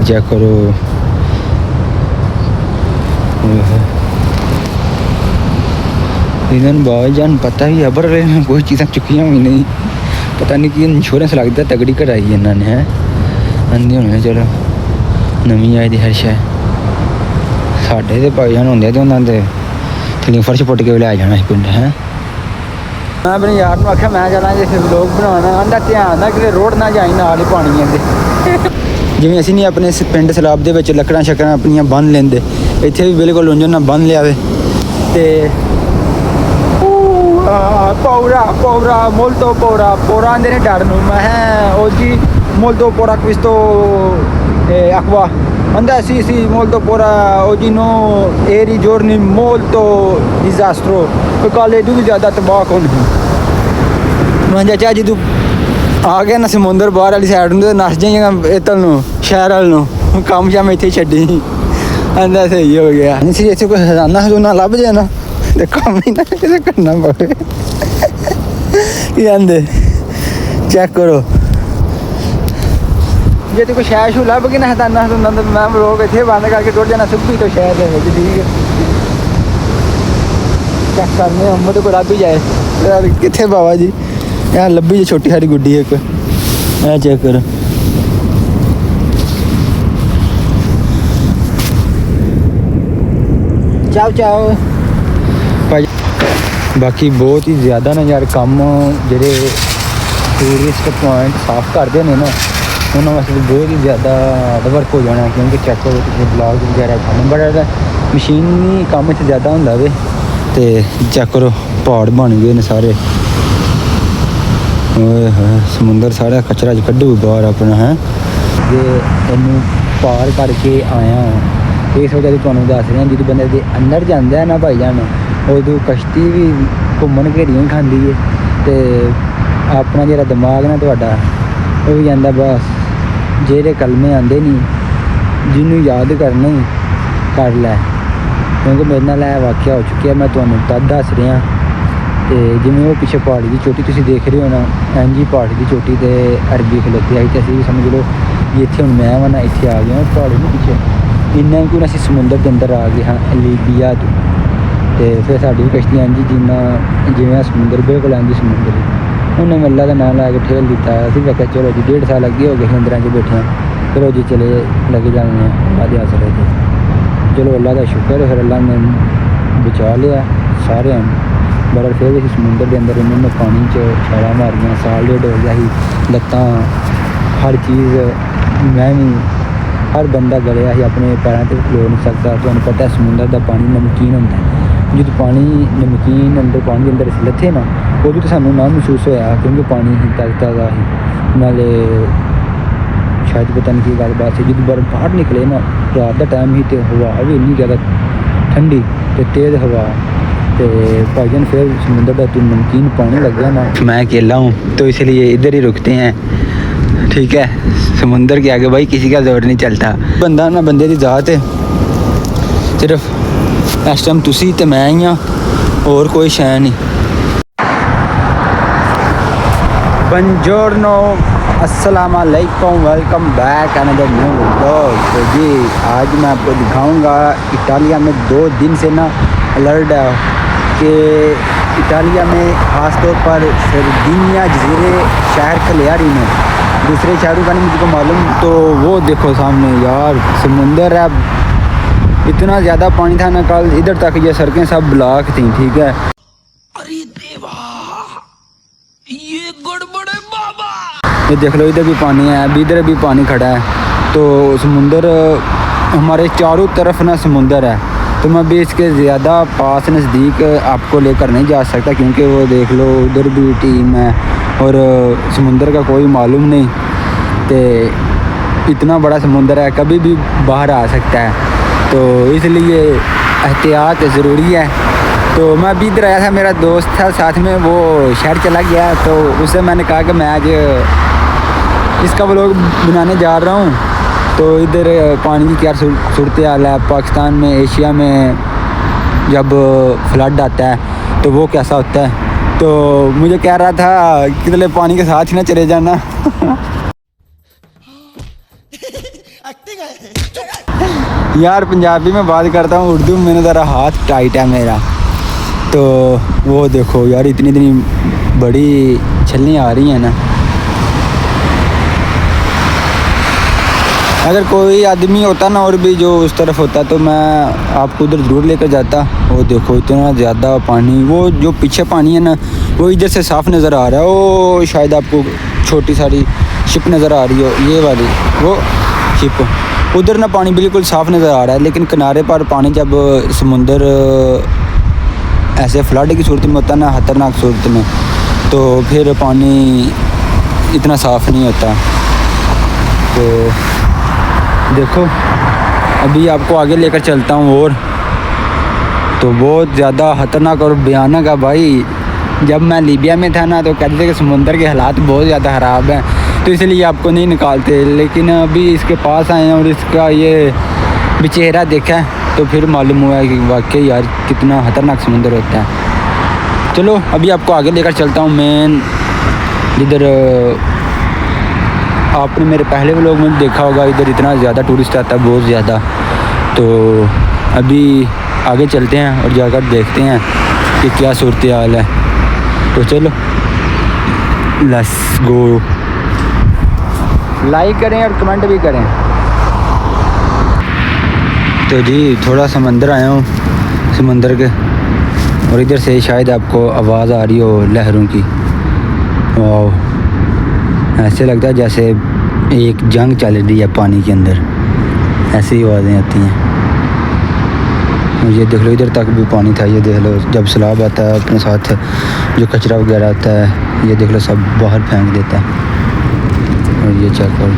Check करो। इधर भाईजान पता ही अबर कोई चीज़ां चुकियां भी नहीं, पता नहीं कि इंश्योरेंस लगता तगड़ी कराई इन्होंने है आंदी होने। चलो नवीं आई दी हर शै साढ़े तो भाईजान होंगे तो उन्होंने थल्ले फर्श पुट के लै जाना पिंड है। मैं अपने यार को आख्या मैं चला जिस लोग बनाना आंदा ध्यान ना कि रोड ना जाई नाल ही पानी आंदे जिवें असीं नहीं अपने पिंड सलाब दे विच लकड़ां शक्करां अपनियां बन लेंदे, इत्थे भी बिल्कुल उंज ना बन लिया ते पौरा पौरा मोल्तो पौरा पौरा आंदे ने डर नूं। मैं ओ जी मोल्तो पौरा क्विस्तो acqua andà sì molto pora oggi no eri giorni molto disastro काले भी ज़्यादा तबाह कौन मैं चाचा जी तू आ गया ना समुंदर बाहर वाली साइड में नस जाइएगा इतल नूं शहर वाल नूं काम शाम इत्थे छड्डी आंदा सही हो गया। नहीं इत्थे कोई खजाना खजूना लभ जाए ना ते कम ही ना किसे करना पवे आंदे चेक करो जे तो कोई शहर शू लभ गई ना खजाना खजूना तो मैं लोग इत्थे बंद करके टुट जाना सुबह तो शहर दे विच ठीक है। चेक करने हम तो कोई लभ ही जाए यार कित्थे बाबा जी यार लब्भी जी छोटी सारी गुड्डी एक मैं चेक करो। चाओ चाओ भाई बाकी बहुत ही ज़्यादा ना यार कम जेह्ड़े टूरिस्ट पॉइंट साफ करते हैं ना उन्होंने वास्ते बहुत ही ज़्यादा वर्क हो जाना क्योंकि चेक करो तुसीं ब्लॉग वगैरह खाने बड़ा मशीनी कम इत्थे ज़्यादा होंदा वे ते चेक करो पहाड़ बन गए ने सारे समुंदर सारा कचरा कड्ढू बाहर अपना है ते इनू पार करके आया इस वजह से तुहानूं दस रहा जो बंदे दे अंदर जाता है ना भाईजान उदों कश्ती भी घूमन घेरियां खांदी है ते अपना जेह्ड़ा दिमाग ना तुहाडा वो भी जांदा बस जेह्ड़े कलमे आंदे नहीं जिन्हों याद करना ही कर लै क्योंकि मेरे नाल वाकया हो चुका मैं तुहानूं तद दस रहा तो जिमें वो पिछे पहाड़ी की चोटी तुसीं देख रहे हो ना इंज ही पहाड़ी की चोटी ते अरबी खलोते आई तो असीं समझ लो कि इत्थे हुण मैं वा ना इत्थे आ गया पहाड़ी के पिछे इन्ना कि असीं समुंदर के अंदर आ गए हाँ लीबिया तो फिर साडी भी कश्ती इंज जिन्ना जिवें समुंदर बिल्कुल इंज समुंदर उन्हें अल्लाह का नाम लै के ठेल दिता असीं आख्या चलो जी 1.5 साल अगे हो गए अंदर च बैठे चलो जी चले लगे जाने आदि आसरे थे चलो अल्लाह का शुक्र फिर अल्लाह ने बचा लिया सारे बड़ा फिर भी समुंदर के अंदर इन्होंने पानी च छाला मारियां साल 1.5 हो गया ही लत्तां हर चीज़ मैं भी हर बंदा गलिया ही अपने पैरों पर खलो नहीं सकता तुहानूं पता है समुंदर का पानी नमकीन होंदा है जो पानी नमकीन अंदर पानी के अंदर लथे ना वो भी तो सानूं ना महसूस होया क्योंकि पानी ही ताज़ा ही नाले शायद पता नहीं की गलबात है जो बर्फ बाहर निकले ना रात का टाइम ही तो हवा भी इन्नी ज़्यादा ठंडी तो तेज़ हवा तो भाईजान फिर समुंदर का तो नमकीन पानी लग गया ना मैं अकेला हूँ तो इसलिए इधर ही रुकते हैं ठीक है। समुंदर के आगे भाई किसी का जोर नहीं चलता बंदा ना बंदे की ज़ात है सिर्फ इस टाइम तुसी तो मैं ही हाँ और कोई शै नहीं। बंजोरनो अस्सलाम वालेकुम welcome back another new vlog. तो जी आज मैं आपको दिखाऊंगा इटालिया में 2 दिन से ना अलर्ट है कि इटालिया में ख़ास तौर पर सर्दिनिया जजीरे शहर कलियारी में दूसरे शहरों का नहीं मुझको मालूम तो वो देखो सामने यार समुंदर है इतना ज़्यादा पानी था ना कल इधर तक ये सड़कें सब ब्लॉक थी ठीक है। अरे देवा ये गड़बड़ है बाबा ये देख लो इधर भी पानी है अभी इधर भी पानी खड़ा है तो समुंदर हमारे चारों तरफ ना समुंदर है तो मैं भी इसके ज़्यादा पास नज़दीक आपको लेकर नहीं जा सकता क्योंकि वो देख लो उधर भी टीम है और समुंदर का कोई मालूम नहीं तो इतना बड़ा समुंदर है कभी भी बाहर आ सकता है तो इसलिए एहतियात ज़रूरी है। तो मैं अभी इधर आया था मेरा दोस्त था साथ में वो शहर चला गया तो उससे मैंने कहा कि मैं आज इसका व्लॉग बनाने जा रहा हूँ तो इधर पानी की क्या सूरत हाल है पाकिस्तान में एशिया में जब फ्लड आता है तो वो कैसा होता है तो मुझे कह रहा था कितने पानी के साथ ही ना चले जाना एक्टिंग है यार पंजाबी में बात करता हूँ, उर्दू में ज़रा हाथ टाइट है मेरा। तो वो देखो यार इतनी इतनी बड़ी छलनी आ रही हैं ना। अगर कोई आदमी होता ना और भी जो उस तरफ होता तो मैं आपको उधर ज़रूर लेकर जाता। वो देखो इतना ज़्यादा पानी, वो जो पीछे पानी है ना वो इधर से साफ़ नज़र आ रहा है। वो शायद आपको छोटी सारी शिप नज़र आ रही हो, ये वाली वो शिप, उधर ना पानी बिल्कुल साफ़ नज़र आ रहा है। लेकिन किनारे पर पानी जब समुंदर ऐसे फ्लड की सूरत में होता है ना, ख़तरनाक सूरत में, तो फिर पानी इतना साफ़ नहीं होता। तो देखो अभी आपको आगे लेकर चलता हूँ और तो बहुत ज़्यादा ख़तरनाक और भयानक है भाई। जब मैं लीबिया में था ना तो कहते थे कि समुंदर के हालात बहुत ज़्यादा ख़राब हैं, तो इसलिए आपको नहीं निकालते। लेकिन अभी इसके पास आए हैं और इसका ये भी चेहरा देखा है तो फिर मालूम हुआ है कि वाकई यार कितना ख़तरनाक समुंदर होता है। चलो अभी आपको आगे लेकर चलता हूँ मेन, जिधर आपने मेरे पहले व्लॉग में देखा होगा, इधर इतना ज़्यादा टूरिस्ट आता है, बहुत ज़्यादा। तो अभी आगे चलते हैं और जाकर देखते हैं कि क्या सूरत हाल है। तो चलो लेट्स गो। लाइक करें और कमेंट भी करें। तो जी थोड़ा समंदर आया हूँ, समंदर के, और इधर से शायद आपको आवाज़ आ रही हो लहरों की। वाह, ऐसे लगता है जैसे एक जंग चल रही है पानी के अंदर, ऐसी आवाज़ें आती हैं। और ये देख लो इधर तक भी पानी था, ये देख लो जब सैलाब आता है अपने साथ जो कचरा वगैरह आता है ये देख लो सब बाहर फेंक देता है। और ये चेक करो,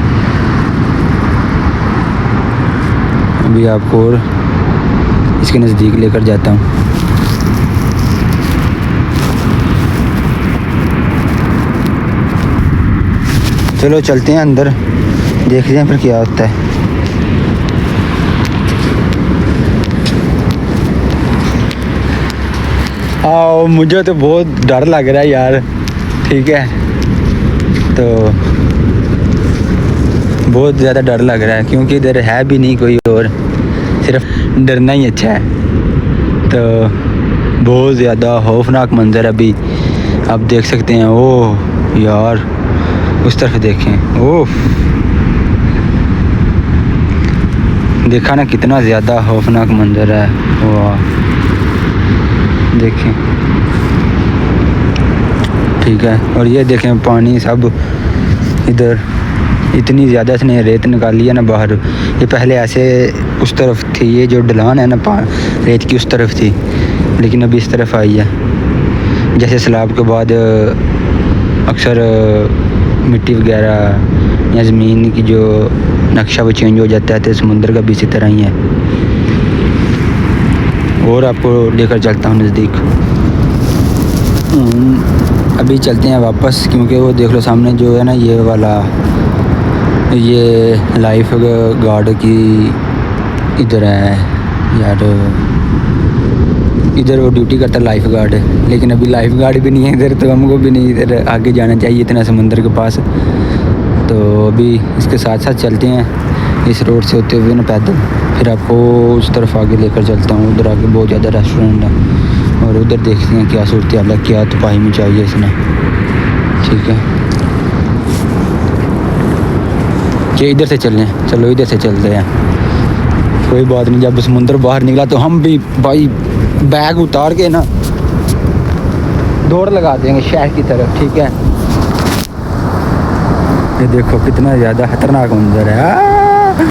अभी आपको और इसके नज़दीक लेकर जाता हूँ। चलो चलते हैं अंदर, देखते हैं फिर क्या होता है। आओ, मुझे तो बहुत डर लग रहा है यार, ठीक है, तो बहुत ज़्यादा डर लग रहा है क्योंकि इधर है भी नहीं कोई और, सिर्फ डरना ही अच्छा है। तो बहुत ज़्यादा खौफनाक मंजर अभी आप देख सकते हैं। ओह यार उस तरफ देखें, ओह देखा ना कितना ज़्यादा खौफनाक मंजर है। वाह देखें, ठीक है। और ये देखें पानी सब इधर इतनी ज़्यादा इसने रेत निकाली है ना बाहर। ये पहले ऐसे उस तरफ थी, ये जो ढलान है ना रेत की उस तरफ थी, लेकिन अभी इस तरफ आई है। जैसे सैलाब के बाद अक्सर मिट्टी वगैरह या ज़मीन की जो नक्शा वो चेंज हो जाता है, तो समुंदर का भी इसी तरह ही है। और आपको लेकर चलता हूँ नज़दीक। अभी चलते हैं वापस, क्योंकि वो देख लो सामने जो है ना ये वाला, ये लाइफ गार्ड की इधर है यार, इधर वो ड्यूटी करता है लाइफ गार्ड, लेकिन अभी लाइफ गार्ड भी नहीं है इधर, तो हमको भी नहीं इधर आगे जाना चाहिए इतना समुंदर के पास। तो अभी इसके साथ साथ चलते हैं इस रोड से होते हुए ना पैदल, फिर आपको उस तरफ आगे लेकर चलता हूँ। उधर आगे बहुत ज़्यादा रेस्टोरेंट है और उधर देखते हैं क्या सूरत हाल है, क्या तबाही में चाहिए इसने, ठीक है। ये इधर से चलें, चलो इधर से चलते हैं, कोई बात नहीं। जब समुंदर बाहर निकला तो हम भी भाई बैग उतार के ना दौड़ लगा देंगे शहर की तरफ, ठीक है। ये देखो कितना ज़्यादा खतरनाक मंजर है,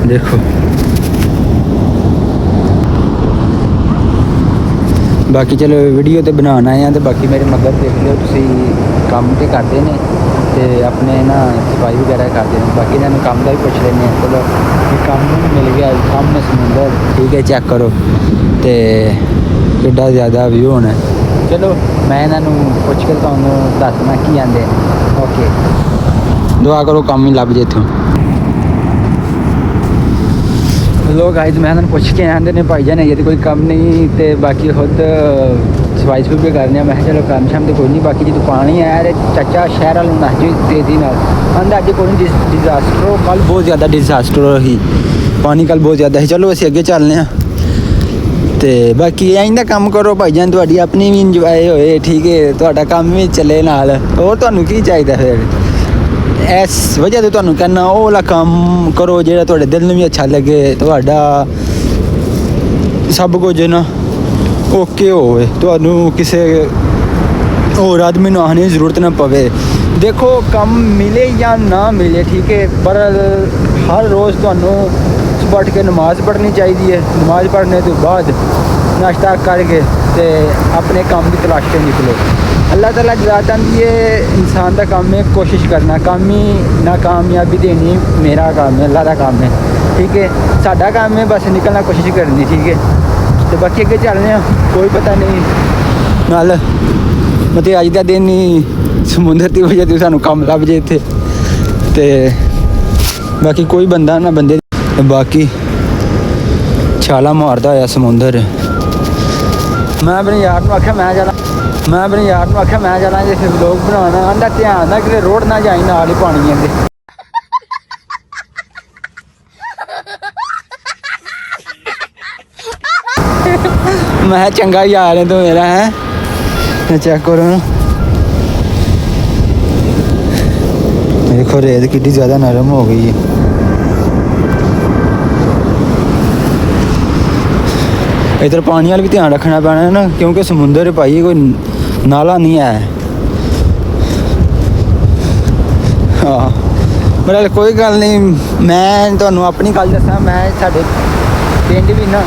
देखो। बाकी चलो वीडियो तो बनाना है, तो बाकी मेरे मगर देख लो तुसी काम तो करते हैं तो अपने ना सफाई वगैरह करते हैं। बाकी इन्होंने काम का भी पूछ लेने। चलो काम मिल गया सामने समुंदर, ठीक है, चेक करो तो कितना ज़्यादा व्यू होना है। चलो मैं इन्हों पूछ के तुहानू दसना की आंदे। ओके, दुआ करो काम ही लभ जे इत्थों। लोग गाइस मैं इन्होंने पूछ के आंदे ने भाई जान ये तो कोई कम नहीं, तो बाकी खुद सफाई भी करने। मैं चलो काम शाम तो कोई नहीं, बाकी जो पानी है चाचा शहर वालों नस जी तेजी आंदा अज कोई डिजास्टर, कल बहुत ज़्यादा डिजास्टर ही ਪਾਣੀ ਕੱਲ ਬਹੁਤ ਜ਼ਿਆਦਾ ਸੀ। ਚਲੋ ਅਸੀਂ ਅੱਗੇ ਚੱਲਦੇ ਹਾਂ। ਤੇ ਬਾਕੀ ਇੰਦਾ ਕੰਮ ਕਰੋ ਭਾਈਜਾਨ, ਤੁਹਾਡੀ ਆਪਣੀ ਵੀ ਇੰਜੋਏ ਹੋਏ, ਠੀਕ ਹੈ, ਤੁਹਾਡਾ ਕੰਮ ਵੀ ਚੱਲੇ ਨਾਲ, ਹੋਰ ਤੁਹਾਨੂੰ ਕੀ ਚਾਹੀਦਾ ਫਿਰ। ਇਸ ਵਜ੍ਹਾ ਤੋਂ ਤੁਹਾਨੂੰ ਕਹਿਣਾ ਉਹ ਵਾਲਾ ਕੰਮ ਕਰੋ ਜਿਹੜਾ ਤੁਹਾਡੇ ਦਿਲ ਨੂੰ ਵੀ ਅੱਛਾ ਲੱਗੇ, ਤੁਹਾਡਾ ਸਭ ਕੁਝ ਨਾ ਓਕੇ ਹੋਵੇ, ਤੁਹਾਨੂੰ ਕਿਸੇ ਹੋਰ ਆਦਮੀ ਨੂੰ ਆਉਣ ਦੀ ਜ਼ਰੂਰਤ ਨਾ ਪਵੇ। ਦੇਖੋ ਕੰਮ ਮਿਲੇ ਜਾਂ ਨਾ ਮਿਲੇ, ਠੀਕ ਹੈ, ਪਰ ਹਰ ਰੋਜ਼ ਤੁਹਾਨੂੰ ਸੁਬਹ ਉੱਠ ਕੇ ਨਮਾਜ਼ ਪੜ੍ਹਨੀ ਚਾਹੀਦੀ ਹੈ। ਨਮਾਜ਼ ਪੜ੍ਹਨੇ ਤੋਂ ਬਾਅਦ ਨਾਸ਼ਤਾ ਕਰਕੇ ਤੇ ਆਪਣੇ ਕੰਮ ਦੀ ਤਲਾਸ਼ 'ਤੇ ਨਿਕਲੋ। ਅੱਲਾਹ ਤਾਲਾ ਜਜ਼ਾ ਚਾਹੁੰਦੀ ਹੈ ਇਨਸਾਨ ਦਾ ਕੰਮ ਹੈ ਕੋਸ਼ਿਸ਼ ਕਰਨਾ, ਕੰਮ ਹੀ ਨਾਕਾਮਯਾਬੀ ਦੇਣੀ ਮੇਰਾ ਕੰਮ ਹੈ, ਅੱਲਾਹ ਦਾ ਕੰਮ ਹੈ, ਠੀਕ ਹੈ। ਸਾਡਾ ਕੰਮ ਹੈ ਬਸ ਨਿਕਲਣਾ, ਕੋਸ਼ਿਸ਼ ਕਰਨੀ, ਠੀਕ ਹੈ। ਤੇ ਬਾਕੀ ਅੱਗੇ ਚੱਲਦੇ ਹਾਂ, ਕੋਈ ਪਤਾ ਨਹੀਂ ਨਾਲ ਮਤਲਬ ਅੱਜ ਦਾ ਦਿਨ ਹੀ ਸਮੁੰਦਰ ਦੀ ਵਜ੍ਹਾ ਤੋਂ ਸਾਨੂੰ ਕੰਮ ਲੱਭ ਜੇ ਇੱਥੇ। ਤੇ ਬਾਕੀ ਕੋਈ ਬੰਦਾ ਨਾ ਬੰਦੇ, ਬਾਕੀ ਛਾਲਾ ਮਾਰਦਾ ਹੋਇਆ ਸਮੁੰਦਰ। ਮੈਂ ਆਪਣੇ ਯਾਰ ਨੂੰ ਆਖਿਆ ਮੈਂ ਜਾਣਾ ਜੇ ਫਿਰ ਵਲੋਗ ਬਣਾਉਣਾ, ਆਂਦਾ ਧਿਆਨ ਨਾਲ ਕਿਤੇ ਰੋਡ ਨਾ ਜਾਈ, ਨਾਲ ਹੀ ਪਾਣੀ ਅੱਗੇ। ਮੈਂ ਚੰਗਾ ਯਾਰ ਹੈ ਤੂੰ ਮੇਰਾ, ਹੈ ਚੈੱਕ ਕਰੋ ਨਾ, ਦੇਖੋ ਰੇਤ ਕਿੰਨੀ ਜ਼ਿਆਦਾ ਨਰਮ ਹੋ ਗਈ ਹੈ। इधर पानी वाल भी ध्यान रखना पैना है ना, क्योंकि समुंदर भाई कोई नाला नहीं है। हाँ पर कोई गल नहीं, मैं तुहानू अपनी गल दसा, मैं साडे पिंड भी ना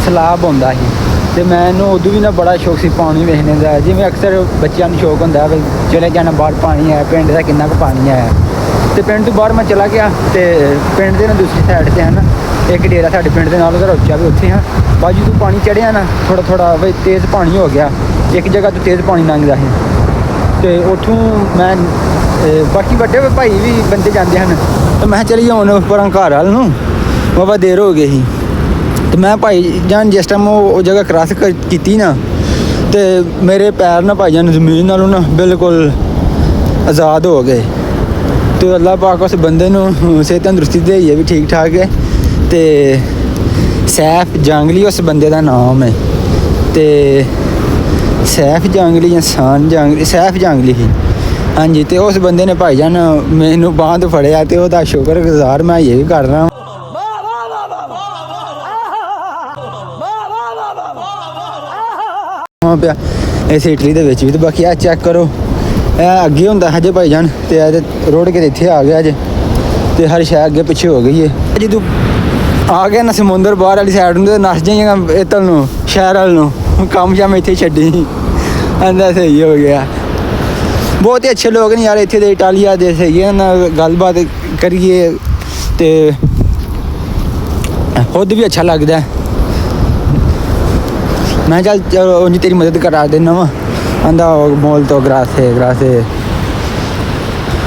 सैलाब आउंदा सी ते मैनू उदों भी ना बड़ा शौक सी पानी वेखने का, जिवें अक्सर बच्चों नूं शौक हुंदा है चले जाना बाहर पानी है, पिंड दा किन्ना कुछ पानी है। तो पिंड तो बाहर मैं चला गया, तो पिंड के ना दूसरी साइड से है ना एक डेरा साढ़े पिंड के नाल उच्चा भी उत्थे हाँ, बाजू तो पानी चढ़िया ना थोड़ा थोड़ा बई तेज़ पानी हो गया, एक जगह तो तेज़ पानी लंघदा है। तो उतों मैं बाकी बड़े भाई भी बंदे जाते हैं, तो मैं चली जा हूँ पर घर वाल नूं बाबा देर हो गई। तो मैं भाई जान जिस टाइम वो जगह क्रॉस की ना, तो मेरे पैर ना भाई जान जमीन नालों ना बिल्कुल आज़ाद हो गए। तो अल्लाह पाक उस बंदे नूं सेहत तंदुरुस्ती देई है भी ठीक ठाक है। तो सैफ जांगली उस बंदे का नाम है, तो सैफ जांगली या सान जांगली, सैफ जांगली ही, हाँ जी। तो उस बंदे ने भाई जान मैनू बांह तो फड़िया, तो वह शुक्रगुजार मैं ये भी कर रहा पिया इस इटली के भी। तो बाकी आ चैक करो, अगे होंगे हजे भाई जान, तो रोड के इतने आ गया अजे, तो हर शह अगे पिछे हो गई है। जो तू आ गया ना समुंदर बाहर वाली साइड में, नस जाइएगा इधर नूं शहर वाल नूं, काम शाम इत्थे छड्डी आंदा सही हो गया। बहुत ही अच्छे लोग ने यार इत्थे दे, इटालिया दे सही है ना, गलबात करिए तो खुद भी अच्छा लगता है। मैं चल उन्हें तेरी मदद करा देना वा, आंदा मोल तो ग्रासे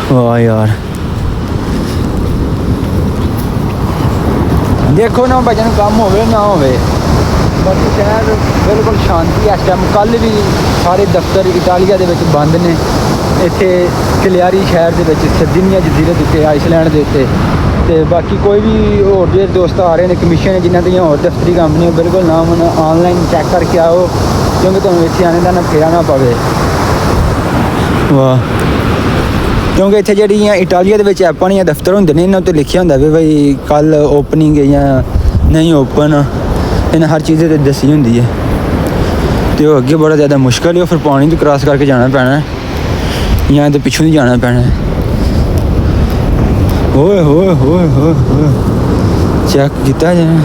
वाह यार। देखो ना बजन कम होवे ना होवे, बाकी शहर बिल्कुल शांति इस टाइम। कल भी सारे दफ्तर इटालिया के बंद ने, इत्थे कलियारी शहर के सर्दिनिया जजीरे दिते आइसलैंड के उत्ते। तो बाकी कोई भी होर जो दोस्त आ रहे हैं कमीशन है जिन्होंने दी होर दफ्तरी कंपनी, बिल्कुल ना मन ऑनलाइन चैक करके आओ, क्योंकि तुम इत्थे आने का ना फेरा ना पवे। वाह, क्योंकि इत्थे जिहड़ियां इटालिया दे ऐपां या दफ्तर होंदे ने, इन्हां उत्ते लिखिया होंदा भी भाई कल ओपनिंग या नहीं ओपन, इन्हें हर चीज़ दसी होंदी है। तो अगे बड़ा ज़्यादा मुश्किल है, फिर पानी तो क्रॉस करके जाना पैना है या तो पिछू नहीं जाना पैना है। होए होए होए होए होए चेक किया जाए,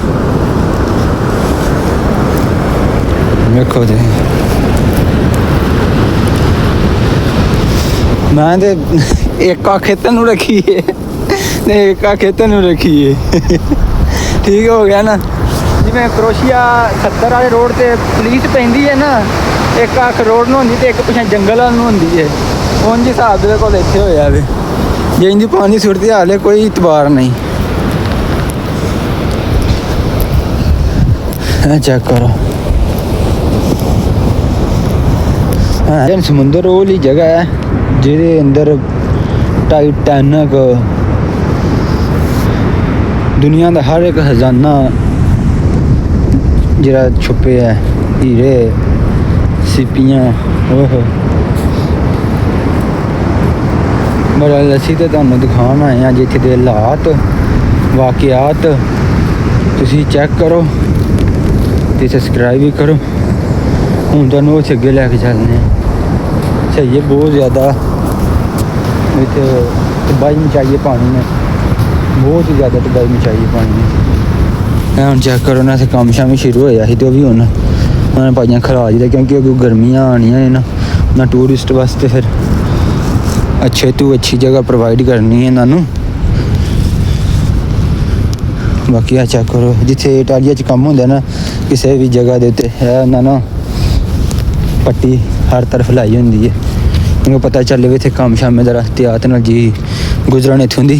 देखो जी मैं तो एक खेतर नूं रखी है ते एक खेतर नूं रखी है ठीक हो गया ना। जिवें क्रोशिया 70 वाले रोड ते पुलिस पैंदी है ना, एक अख रोड नूं होंदी ते एक पिछे जंगल वाल नूं होंदी है, उंज हिसाब दे कोल इत्थे होया वे। जे इंदी पानी सुरती हाल है कोई इतबार नहीं। चेक करो समुंदर वो वाली जगह है जिहदे अंदर टाइटैनिक दुनिया का हर एक खजाना जरा छुपे है, हीरे सिपियाँ। ओहो बड़ा लस्सी तो तुहानू दिखाने आए हैं जिथे दे हालात वाकयात तुसी चेक करो तो सब्सक्राइब भी करो। हूँ तुहानू उस अगे लैके चलने सही है। बहुत ज़्यादा इतने तबाही मचाई है पानी ने, बहुत ही ज़्यादा तबाही मचाई है पानी ने। हम चेक करो ना, काम शाम शुरू होया ही तो भी हूँ उन्होंने पाइया खराज दिया क्योंकि अगर गर्मियाँ आनियाँ ने ना टूरिस्ट वास्ते फिर अच्छे तो अच्छी जगह प्रोवाइड करनी है इन्होंने। बाकी आ चेक करो जिथे इटालिया च कम होंगे ना किसी भी जगह के उत्ते ना पट्टी हर तरफ लाई होंगी है क्योंकि पता चले भी इतने कम शामे का एहतियात नाल जी गुजरन इत्थों दी।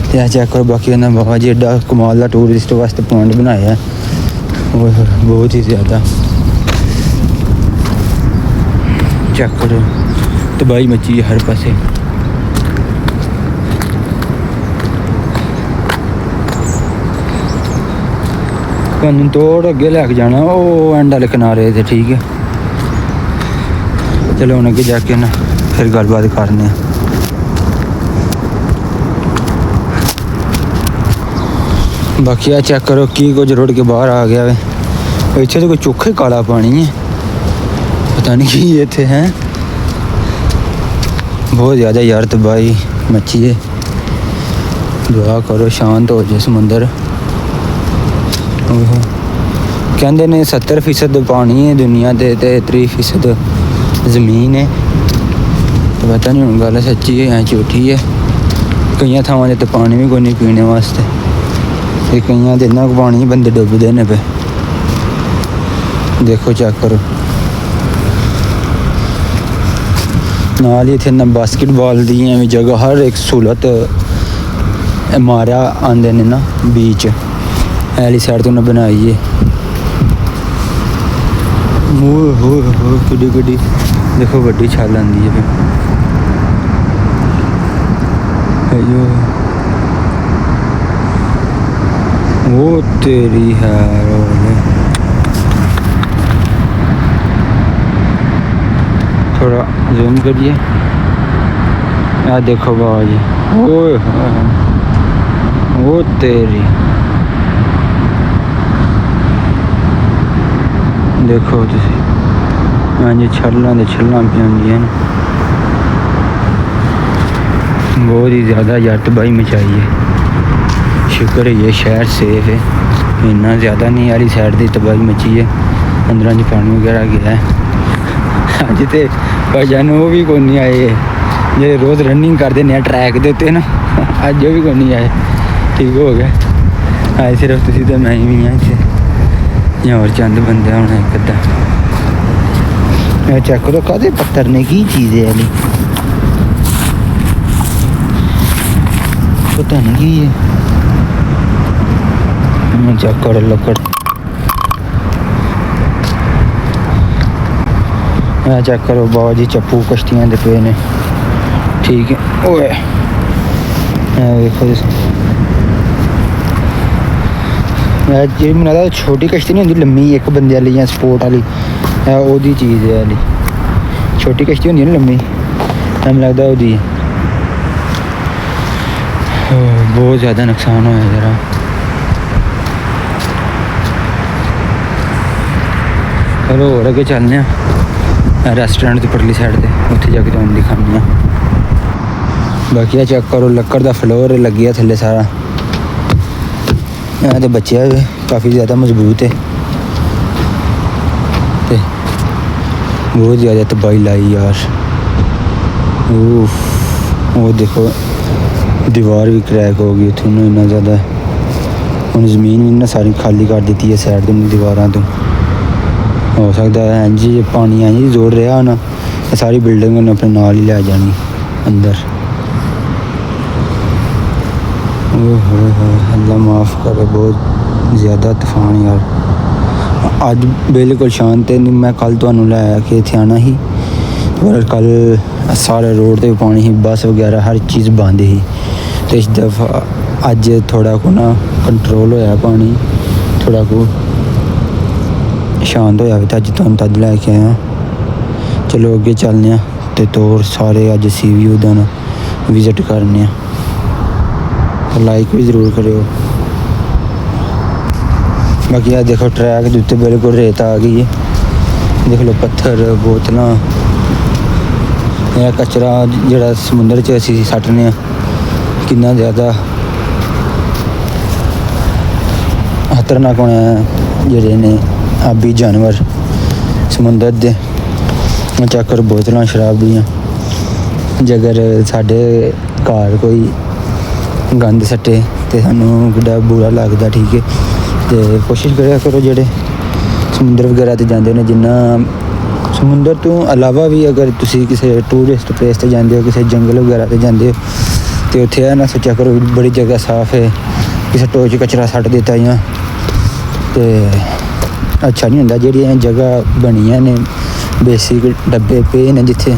ते चेक करो बाकी उन्हें बाबा जी एडा कमाल का टूरिस्ट वास्ते पॉइंट बनाया बहुत ही ज़्यादा। चेक करो तबाही मची है हर पासे। कन्न तोड़ अगे लैके जाना वो एंड वाले किनारे थे, ठीक है। चलो हम अगे जाके ना फिर गलबात करने। बाकी आ चेक करो की कुछ रुड़ के बाहर आ गया वे। इतने तो कोई चोखा ही काला पानी है, पता नहीं की इतने हैं। बहुत ज़्यादा यार तबाही मची है। दुआ करो शांत हो जाए समुंदर। कहते ने 70% पानी है दुनिया के ते 30% ज़मीन है। तो पता नहीं हूँ गल सच्ची है या झूठी है। कई थावां तो पानी भी कोई नहीं पीने वास्ते, ते कई तो इन्ना पानी बंदे डुबदे ने पे। देखो चेक करो नाल ही इतने बास्केटबॉल दी भी जगह हर एक सहूलत मारा आंदे ने ना बीच ऐली साइड तो उन्हें बनाई है। हो किड्डी किड्डी देखो बड़ी छल आंदी है पे। वो तेरी है थोड़ा जूम करिए। यार देखो बाबा जी वो तेरी देखो तुसी हाँ जी छल्लां दे छल्लां पियां न। बहुत ही ज़्यादा यार तबाही मचाई है। शुक्र है ये शहर सेफ है, इन्ना ज़्यादा नहीं यारी साइड की तबाही मची है। अंदर पानी वगैरह गया है। अज तो भाईजान वो भी कोई नहीं आए जो रोज़ रनिंग करते हैं ट्रैक के उत्ते ना, अज वो भी कोई नहीं आए। ठीक हो गया आए सिर्फ तुसी तो मैं भी हाँ इतने या और चंद बंदे होने एक अद्धा। चेक करो कदे पत्थर ने की चीज़ है अली पता नहीं की है। चेक करो लकड़ चेक करो बाबा जी चप्पू कश्तियाँ दे पे ने, ठीक है। ओए देखो जी मैंने छोटी कश्ती नहीं होंगी लम्मी एक बंदे वाली या स्पोर्ट वाली ओदी चीज़ है अली। छोटी कश्ती होंगी ना लम्मी मैंने लगता ओदी। बहुत ज़्यादा नुकसान होया जरा। चलो और अगे चलने रेस्टोरेंट की परली साइड से उत्थे जाके तुहानू दिखाने। बाकी चेक करो लक्कड़ का फ्लोर लगे थले सारा। यहाँ तो बच्चे काफ़ी ज़्यादा मजबूत है। ते बहुत ज़्यादा तबाही लाई यार। वो देखो दीवार भी क्रैक हो गई उतों इन्ना ज़्यादा। हम ज़मीन भी ना सारी खाली कर दी है साइड तो दीवारों तो। हो सकता है इंज पानी इंज जोड़ रहा होना सारी बिल्डिंग उन्हें अपने नाल ही लै जानी अंदर। अल्लाह माफ़ करे बहुत ज़्यादा तूफान यार। अज बिल्कुल शांत है। मैं कल तुहानू लैके इत्थे आना ही पर कल सारे रोड ते पानी ही, बस वगैरह हर चीज़ बंद ही। ਤੇ ਇਸ ਦਫਾ ਅੱਜ ਥੋੜਾ ਕੋ ਨਾ ਕੰਟਰੋਲ ਹੋਇਆ ਪਾਣੀ, ਥੋੜਾ ਕੋ ਸ਼ਾਂਤ ਹੋਇਆ ਵੀ ਤਾਂ ਅੱਜ ਤੁਹਾਨੂੰ ਤਦ ਲੈ ਕੇ ਆਇਆ। ਚਲੋ ਅੱਗੇ ਚੱਲਦੇ ਹਾਂ ਤੇ ਤੋਰ ਸਾਰੇ ਅੱਜ ਸੀ ਵੀ ਦਾ ਨਾ ਵਿਜ਼ਿਟ ਕਰਨੇ ਆ। ਲਾਈਕ ਵੀ ਜ਼ਰੂਰ ਕਰਿਓ। ਬਾਕੀ ਆ ਦੇਖੋ ट्रैक ਦੇ ਉੱਤੇ ਬਿਲਕੁਲ ਰੇਤ ਆ ਗਈ ਹੈ। देख लो पत्थर बोतलां, यह कचरा जिहड़ा समुंदर च असीं सट्टने कितना ज़्यादा खतरनाक होना जिहड़े ने आबी जानवर समुंदर दे। चेक करो बोतलां शराब दियां। जेकर साडे घर कोई गंद सट्टे तो सानू बड़ा बुरा लगदा, ठीक है। तो कोशिश करा करो जेह्ड़े समुंदर वगैरह ते जांदे ने, जिन्ना समुंदर तो अलावा भी अगर तुसी किसी टूरिस्ट प्लेस ते जांदे हो, किसी जंगल वगैरह ते जांदे हो तो उत्थे है ना सोचा करो बड़ी जगह साफ है, किसी टोए च कचरा सट्ट दित्ता जां ते अच्छा नहीं होंदा। जेह्ड़ियां जगह बनियां ने बेसिक डब्बे पे ने जित्थे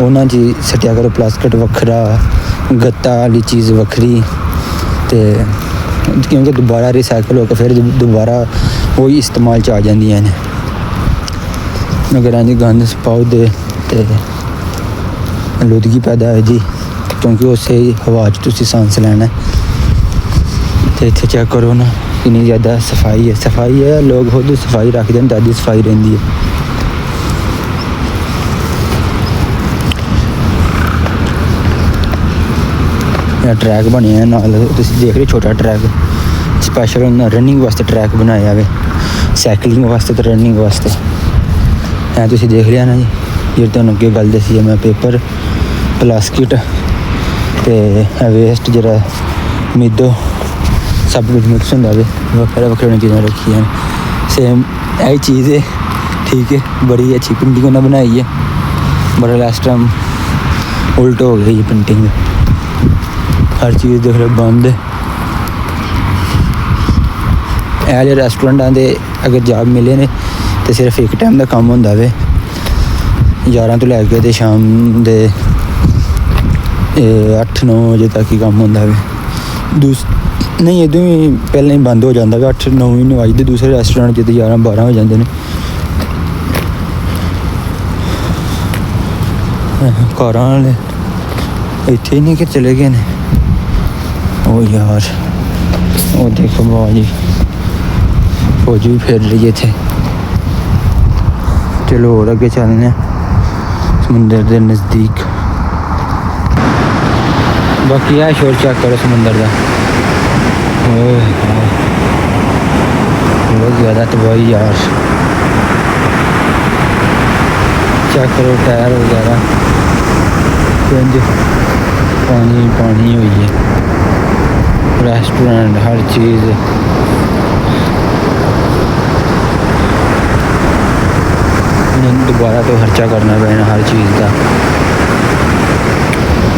उन्हां च सट्टेआ करो। प्लास्टिक वक्खरा, गत्ता आह्ली चीज़ वक्खरी, ते क्योंकि दोबारा रिसाइकल होकर फिर दोबारा वही इस्तेमाल च आ जांदियां ने। अगर इंज गंद पाओ दे ते आलूदगी पैदा होई दी, क्योंकि उस हवा च तुसी सांस लैना ते इत्थे चेक करो ना कितनी ज़्यादा सफाई है। सफाई है, लोग खुद सफाई रखते हैं, तादी सफाई रहिंदी है। ट्रैक बने नाल तुसीं देख रहे छोटा ट्रैक, स्पैशल रनिंग वास्ते ट्रैक बनाया है, साइकलिंग वास्ते तो रनिंग वास्ते है। तुसीं देख लिया ना जी, जे तुहानूं अगे गल दसी है मैं, पेपर प्लास्टिक ते वेस्ट जरा मिदो सब कुछ मिक्स होंदा वे, वक्खरे वक्खरे चीज़ां रखी हैं। सेम यही चीज़ है, ठीक है। बड़ी अच्छी पेंटिंग उन्हें बनाई है, बड़ा लास्ट टाइम उल्ट हो गई पेंटिंग। हर चीज़ देख लो बंद है। ਇਹ ਜਿਹੜੇ ਰੈਸਟੋਰੈਂਟਾਂ ਦੇ अगर जॉब मिले ने तो सिर्फ एक टाइम का काम होंदा वे, 11 ਤੋਂ ਲੈ ਕੇ ਤੇ शाम ਦੇ 8-9 ਵਜੇ तक ही काम होंदा वे। नहीं इदों भी पहले ही बंद हो जाता वे, 8-9 ही वजदे। दूसरे रैसटोरेंट च 11-12 हो जाते हैं। कारां वाले इत्थे ही नहीं कि चले गए ने। ओ यार ओ देखो बाजी फौजी भी फिर रही है इत्थे। चलो और अगे चलने समुंदर के नज़दीक। बाकी है शोर चेक करो समुंदर का, बहुत ज़्यादा तबाही यार। चेक करो टायर वगैरह पानी पानी हुई है। रेस्टोरेंट हर चीज़ दोबारा तो खर्चा करना पैना हर चीज़ का।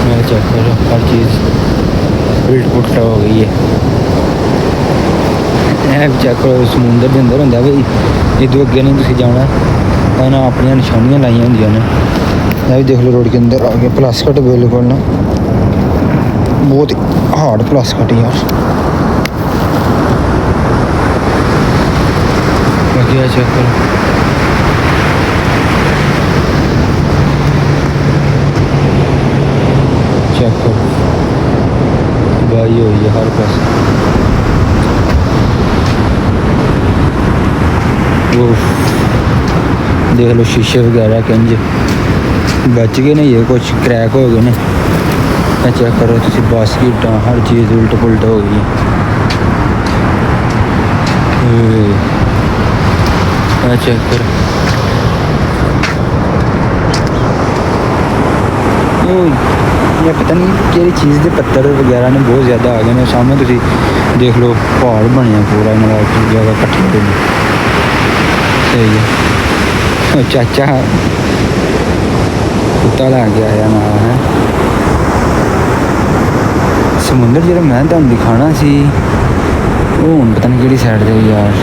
मैं चेक करो हर चीज़ उल्ट पुल्टा हो गई है। भी चेक करो समुंदर के अंदर होंगे भाई, इधर अगे नहीं तुम जाना, ना अपनी निशानियां लाई होंगे ने। मैं भी देख लो रोड के अंदर आ गया। प्लास्टिक बिल्कुल ना बहुत हार्ड प्लास्टिक यार। बाकी चेक करो चेक करो तबाही हुई है हर पास। वो देख लो शीशे वगैरह कंज बच गए ने, ये कुछ क्रैक हो गए ने। चेक करो तुम बास्केट हर चीज़ उल्ट पुल्ट हो गई। चेक करो ये पता नहीं कि चीज़ के पत्थर वगैरह ने बहुत ज़्यादा आ गए ने। सामने तुम देख लो पहाड़ बने पूरा जगह कट्ठे सही है। चाचा कुत्ता लैके आया ना है। समुंदर जो मैं तुहानूं दिखाना सी वो हुण पता नहीं कि साइड से यार,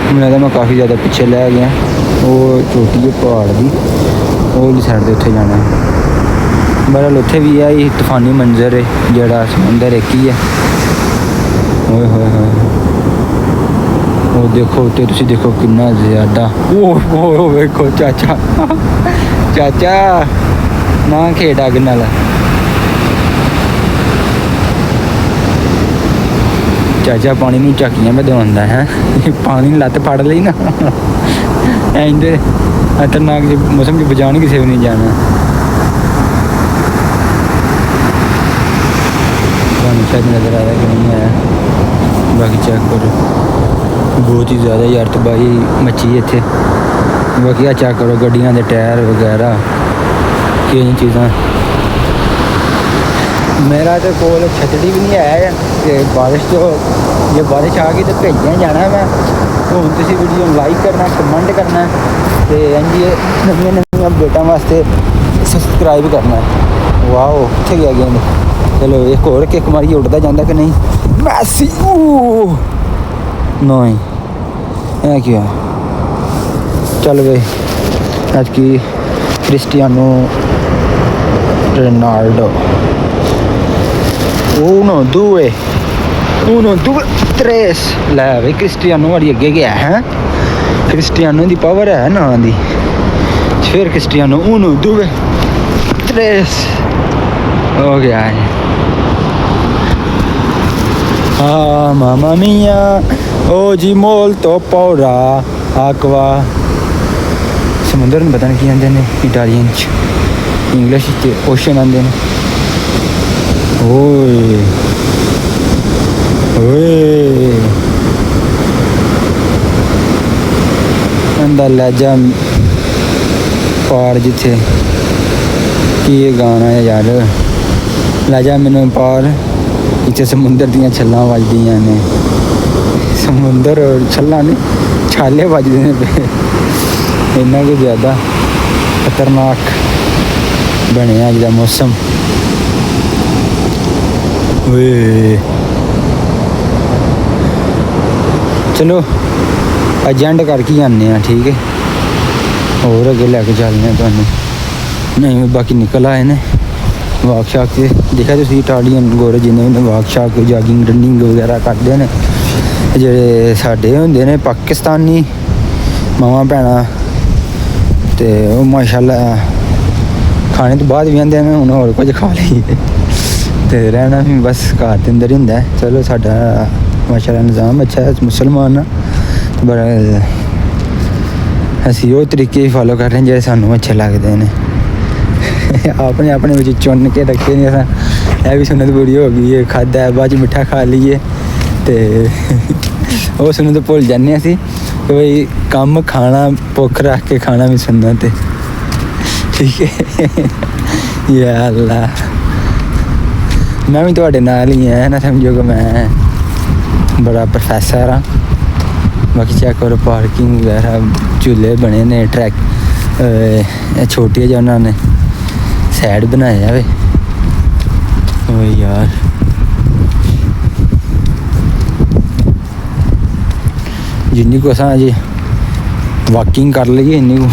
मैं लगदा मैं काफ़ी ज़्यादा पिछे लै गया। वो चोटी है पहाड़ की, वो साइड से उत्थे जाना है। बहरहाल उत्थे भी है ही तूफानी मंजर है जड़ा समुंदर एक ही है। ओए होए होए वो देखो उत्ते तुसी देखो कितना ज़्यादा ओ देखो चाचा चाचा ना खेड अग नाल चाचा पानी में झाकियां बदवांदा है पानी लत्त फड़ ली ना इंदे खतरनाक मौसम की बचाने किसी भी नहीं जाना। शायद नज़र आया कि नहीं आया बाकी चेक करो बहुत ही ज़्यादा यार तबाही मची इत्थे। बाकी आ चेक करो गड्डियां दे टायर वगैरह केईं चीज़ां। मेरा तो कोल छतड़ी भी नहीं है कि बारिश तो जे बारिश आ गई तो भेजने जाना मैं हूँ। तुसी वीडियो लाइक करना कमेंट करना तो इंज नवी नवी अपडेटां वास्ते सबसक्राइब करना। वाह कित्थे गया गेंद। चलो एक और किक मारिए उड़ता जाता कि नहीं मैसी नहीं है क्या। चल भाई आज की क्रिस्टियानो रोनाल्डो 1 2 3 लै भाई क्रिस्टियानो वाली अगे गया है। क्रिस्टियानो की पावर है ना दी फिर क्रिस्टियानो 1 2 3 हो गया है। हाँ मामा मिया oggi molto paura acqua समुंदर में पता नहीं की आते हैं इटालियन इंग्लिश ओशन आते हैं। ओए ओए अंदर लहजा पार जिथे की गाना है यार लहजा मैनू पार इतने समुंदर दियाँ छल्लां वजदियां ने समुंदर और छल्लां नहीं छाले वजदे ने पे इन्ना कुछ ज़्यादा खतरनाक बने अज दा मौसम। चलो एजेंड करके आने ठीक है और अगे लैके चलने तुहानू नहीं बाकी निकल आए ने वाक शाक से देखा तुम इटालियन गोरे जिन्हें भी वाक शाक जॉगिंग रनिंग वगैरह करते हैं जेह्ड़े साढ़े होंदे ने पाकिस्तानी मावां भैनां ते ओह् माशाअल्लाह खाने तो बाद भी आंदे ने हूँ होर कुछ खा लीए ते रहना भी बस घर के अंदर ही होंदा है। चलो साडा माशाअल्लाह निज़ाम अच्छा है मुसलमान बड़ा असी वो तरीके ही फॉलो कर रहे हैं जेह्ड़े सानू अच्छे लगते हैं अपने अपने बिच चुन के रखे नहीं अस यह भी सुनत पूरी हो गई है खादा है बाद मिठा खा लीए तो वो सुनने तो भुल जाने असी कि भाई कम खाना भुख रख के खाना भी सुनना तो ठीक है। या अल्लाह मैं भी थोड़े नाल ही है ना समझो कि मैं बड़ा प्रोफैसर हाँ। बाकी चेक करो पार्किंग वगैरह झूले बने ने ट्रैक छोटी जो उन्होंने सैड बनाया वे ओ यार जिन्नी को अस अजे वाकिंग कर लीए इन्नी को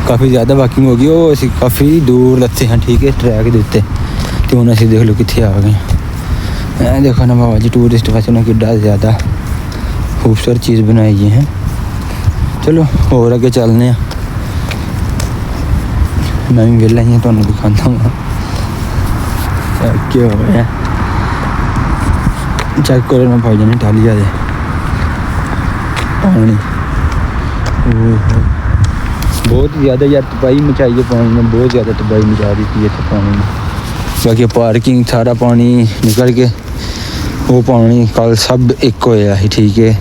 काफ़ी ज़्यादा वाकिंग हो गई वो असी काफ़ी दूर लत्थे हैं ठीक है ट्रैक के उत्ते तो हूँ असी देख लो कितने आ गए देखो ना बाबा जी टूरिस्ट वास्ते उन्हें किड्डा ज़्यादा खूबसूरत चीज़ बनाई है। चलो और अगे चलने मैं भी वेला ही तुहानू दिखाता हूँ क्या होया चेक करो ना भाई जाने इटालिया दे पानी बहुत ज़्यादा यार तबाही मचाई है पानी ने बहुत ज़्यादा तबाही मचा दी थी इतने पानी ने। बाकी पार्किंग सारा पानी निकल के वो पानी कल सब एक होया ही ठीक है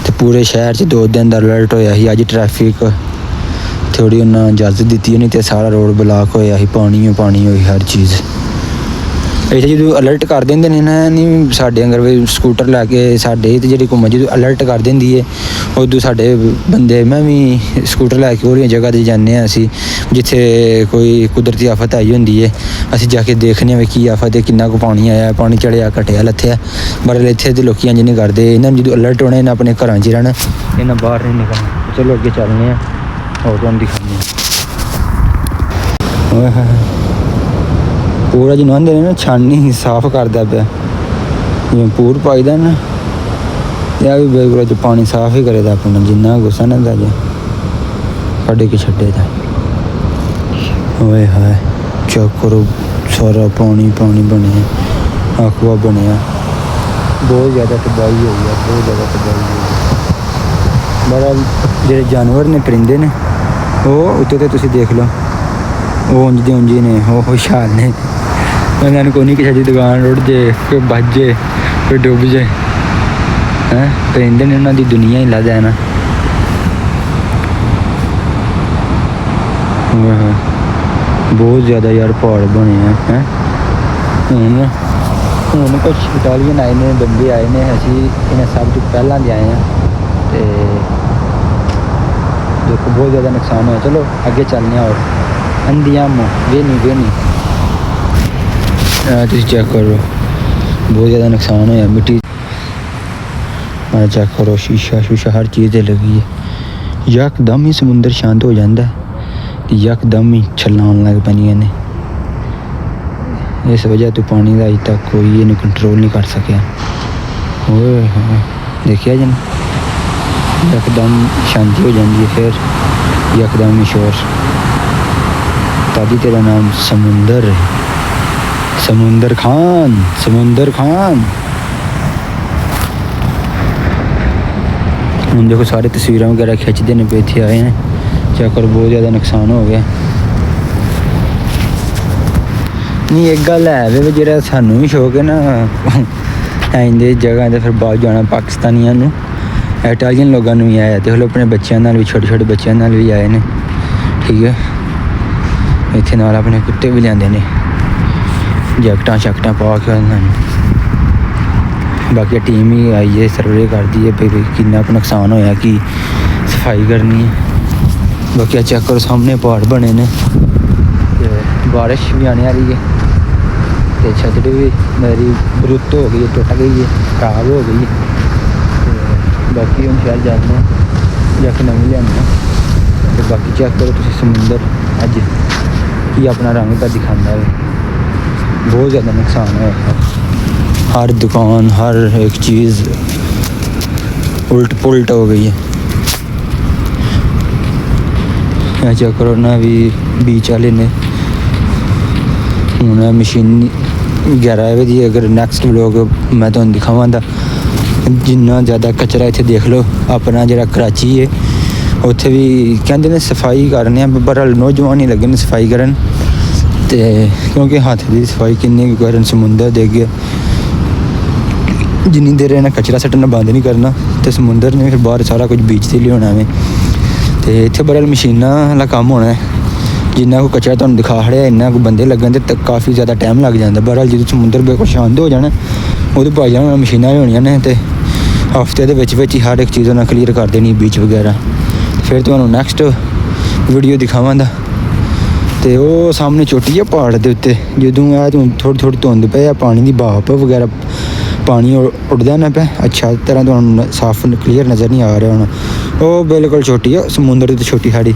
तो पूरे शहर 2 दिन का अलर्ट होया ही। अज ट्रैफिक थोड़ी उन्हें इजाजत दी नहीं तो सारा रोड ब्लॉक होया ही पानी हुई हर चीज़ इतने जो अलर्ट कर देंगे नहीं साढ़े अगर स्कूटर लैके साढ़े तो जी घूमन जो अलर्ट कर देंगी है उदू साढ़े बंदे मैं भी स्कूटर लैके होर जगह पर जाने असी जिथे कोई कुदरती आफत आई होंगी है असी जाके देखने की आफत है किन्ना को पानी आया पानी चढ़िया घटिया लथया पर इतने तो लोग इंज नहीं करते इन्होंने जो अलर्ट होने इन्हें अपने घर च रहना इन्हें बाहर नहीं निकलना। चलो अगे चलने और तुहानू दिखाने ਓਏ ਹੋਏ ਪੂਰਾ ਜਿਹਨੂੰ ਆਂਦੇ ਨੇ ਨਾ ਛਾਨੀ ਸਾਫ਼ ਕਰਦਾ ਪਿਆ ਜਿਵੇਂ ਪੂਰ ਪਾਈਦਾ ਨਾ ਇਹ ਵੀ ਬਿਲਕੁਲ ਚ ਪਾਣੀ ਸਾਫ਼ ਹੀ ਕਰੇਦਾ ਆਪਣਾ ਜਿੰਨਾ ਗੁੱਸਾ ਨਾ ਦਾ ਜੇ ਕੱਢ ਕੇ ਛੱਡੇ ਦਾ ਓਏ ਹਾਏ ਚੈੱਕ ਕਰੋ ਸਾਰਾ ਪਾਣੀ ਪਾਣੀ ਬਣਿਆ ਆਕਵਾ ਬਣਿਆ ਬਹੁਤ ਜ਼ਿਆਦਾ ਤਬਾਹੀ ਹੋਈ ਹੈ ਬਹੁਤ ਜ਼ਿਆਦਾ ਤਬਾਹੀ ਹੋਈ ਹੈ ਬੜਾ ਜਿਹੜੇ ਜਾਨਵਰ ਨੇ ਪਰਿੰਦੇ ਨੇ ਉਹ ਉੱਤੇ ਤੇ ਤੁਸੀਂ ਦੇਖ ਲਓ ਉਹ ਉਂਝ ਦੇ ਉਂਝ ਹੀ ਨੇ ਉਹ ਹੁਸ਼ਿਆਰ ਨੇ ਉਹਨਾਂ ਨੂੰ ਕੋਈ ਨਹੀਂ ਕਿਸੇ ਦੀ ਦੁਕਾਨ ਰੁੜ ਜੇ ਕੋਈ ਵੱਜ ਜੇ ਕੋਈ ਡੁੱਬ ਜੇ ਹੈਂ ਪਰਿੰਦੇ ਨੇ ਉਹਨਾਂ ਦੀ ਦੁਨੀਆ ਹੀ ਲੱਗ ਨਾ ਬਹੁਤ ਜ਼ਿਆਦਾ ਯਾਰ ਪਹਾੜ ਬਣੇ ਆ ਹੈਂ ਹੁਣ ਕੁਛ ਇਟਾਲੀਅਨ ਆਏ ਨੇ ਬੰਦੇ ਆਏ ਨੇ ਅਸੀਂ ਇਹਨਾਂ ਸਭ ਤੋਂ ਪਹਿਲਾਂ ਦੇ ਆਏ ਹਾਂ ਅਤੇ ਦੇਖੋ ਬਹੁਤ ਜ਼ਿਆਦਾ ਨੁਕਸਾਨ ਹੋਇਆ ਚਲੋ ਅੱਗੇ ਚੱਲਦੇ ਹਾਂ ਔਰ ਅੰਦੀਆਮੋ ਵੇਨੀ ਤੁਸੀਂ ਚੈੱਕ ਕਰੋ ਬਹੁਤ ਜ਼ਿਆਦਾ ਨੁਕਸਾਨ ਹੋਇਆ ਮਿੱਟੀ ਚੈੱਕ ਕਰੋ ਸ਼ੀਸ਼ਾ ਸ਼ੂਸ਼ਾ ਹਰ ਚੀਜ਼ 'ਤੇ ਲੱਗੀ ਹੈ ਯਕਦਮ ਹੀ ਸਮੁੰਦਰ ਸ਼ਾਂਤ ਹੋ ਜਾਂਦਾ ਅਤੇ ਯਕਦਮ ਹੀ ਛੱਲਾਂ ਆਉਣ ਲੱਗ ਪੈਂਦੀਆਂ ਨੇ ਇਸ ਵਜ੍ਹਾ ਤੋਂ ਪਾਣੀ ਦਾ ਅਜੇ ਤੱਕ ਕੋਈ ਇਹਨੂੰ ਕੰਟਰੋਲ ਨਹੀਂ ਕਰ ਸਕਿਆ ਓਏ ਹਾਂ ਦੇਖਿਆ ਜੀ ਯਕਦਮ ਸ਼ਾਂਤੀ ਹੋ ਜਾਂਦੀ ਹੈ ਫਿਰ ਯਕਦਮ ਹੀ ਸ਼ੋਰ ਤਾਦੀ ਤੇਰਾ ਨਾਮ ਸਮੁੰਦਰ ਹੈ ਸਮੁੰਦਰ ਖਾਨ ਹੁਣ ਦੇਖੋ ਸਾਰੇ ਤਸਵੀਰਾਂ ਵਗੈਰਾ ਖਿੱਚਦੇ ਨੇ ਪਏ ਇੱਥੇ ਆਏ ਨੇ ਚੱਕਰ ਬਹੁਤ ਜ਼ਿਆਦਾ ਨੁਕਸਾਨ ਹੋ ਗਿਆ ਨਹੀਂ ਇੱਕ ਗੱਲ ਹੈ ਵੇ ਜਿਹੜਾ ਸਾਨੂੰ ਵੀ ਸ਼ੌਕ ਹੈ ਨਾ ਐਂਦੇ ਜਗ੍ਹਾ 'ਤੇ ਫਿਰ ਬਾਹਰ ਜਾਣਾ ਪਾਕਿਸਤਾਨੀਆਂ ਨੂੰ ਇਟਾਲੀਅਨ ਲੋਕਾਂ ਨੂੰ ਵੀ ਆਇਆ ਅਤੇ ਆਪਣੇ ਬੱਚਿਆਂ ਨਾਲ ਵੀ ਛੋਟੇ ਛੋਟੇ ਬੱਚਿਆਂ ਨਾਲ ਵੀ ਆਏ ਨੇ ਠੀਕ ਹੈ ਇੱਥੇ ਨਾਲ ਆਪਣੇ ਕੁੱਤੇ ਵੀ ਲਿਆਂਦੇ ਨੇ ਜੈਕਟਾਂ ਸ਼ੈਕਟਾਂ ਪਾ ਕੇ ਉਹਨਾਂ ਨੂੰ ਬਾਕੀ ਟੀਮ ਹੀ ਆਈ ਹੈ ਸਰਵੇ ਕਰਦੀ ਹੈ ਵੀ ਕਿੰਨਾ ਕੁ ਨੁਕਸਾਨ ਹੋਇਆ ਕਿ ਸਫਾਈ ਕਰਨੀ ਹੈ ਬਾਕੀ ਚੈੱਕ ਕਰੋ ਸਾਹਮਣੇ ਪਹਾੜ ਬਣੇ ਨੇ ਅਤੇ ਬਾਰਿਸ਼ ਵੀ ਆਉਣ ਵਾਲੀ ਹੈ ਅਤੇ ਛੱਤਰੀ ਵੀ ਮੇਰੀ ਰੁੱਤ ਹੋ ਗਈ ਹੈ ਟੁੱਟ ਗਈ ਹੈ ਖਰਾਬ ਹੋ ਗਈ ਹੈ ਅਤੇ ਬਾਕੀ ਹੁਣ ਸ਼ਹਿਰ ਜਾਂਦੇ ਹਾਂ ਜਾ ਕੇ ਨਵੀਂ ਲਿਆਉਂਦੇ ਹਾਂ ਅਤੇ ਬਾਕੀ ਚੈੱਕ ਕਰੋ ਤੁਸੀਂ ਸਮੁੰਦਰ ਅੱਜ ਕੀ ਆਪਣਾ ਰੰਗ ਤਾਂ ਦਿਖਾਉਂਦਾ ਹੈ ਬਹੁਤ ਜ਼ਿਆਦਾ ਨੁਕਸਾਨ ਹੋਇਆ हर दुकान हर एक चीज़ उल्ट पुलट हो गई है चेक करो ना भी बीच वाले ने हूँ मशीन 11 बजे अगर नैक्सट व्लॉग मैं तुहानूं दिखावां दा जिन्ना ज़्यादा कचरा इत्थे देख लो अपना जिहड़ा कराची है उत्थे भी कहंदे ने सफाई करने पर नौजवान ही लगे ने सफाई करन ते क्योंकि हाथ दी सफाई किन्नी करन समुंदर दे अगे जिन्नी देर इन्हें कचरा सट्टना बंद नहीं करना तो समुंदर ने फिर बाहर सारा कुछ बीच से लिया में तो इतने बड़े मशीनों वाला काम होना है जिन्ना को कचरा तुहानूं दिखा खड़िया इन्ना को बंदे लगन तो काफ़ी ज़्यादा टाइम लग जाता बहरहाल जो समुंदर बिल्कुल शांत हो जाना वो पाई जाना मशीनां भी होनियां ने तो हफ्ते के हर एक चीज़ उन्हें क्लीयर कर देनी बीच वगैरह फिर तुहानूं नैक्सट वीडियो दिखावां दा तो वो सामने चोटी है पहाड़ के उत्ते जदों थोड़ी थोड़ी धुंध पे पानी की भाप वगैरह पानी उड़दा ना पे अच्छा तरह तो साफ क्लीयर नज़र नहीं आ रहा होना वो बिल्कुल छोटी है समुंदर तो छोटी साड़ी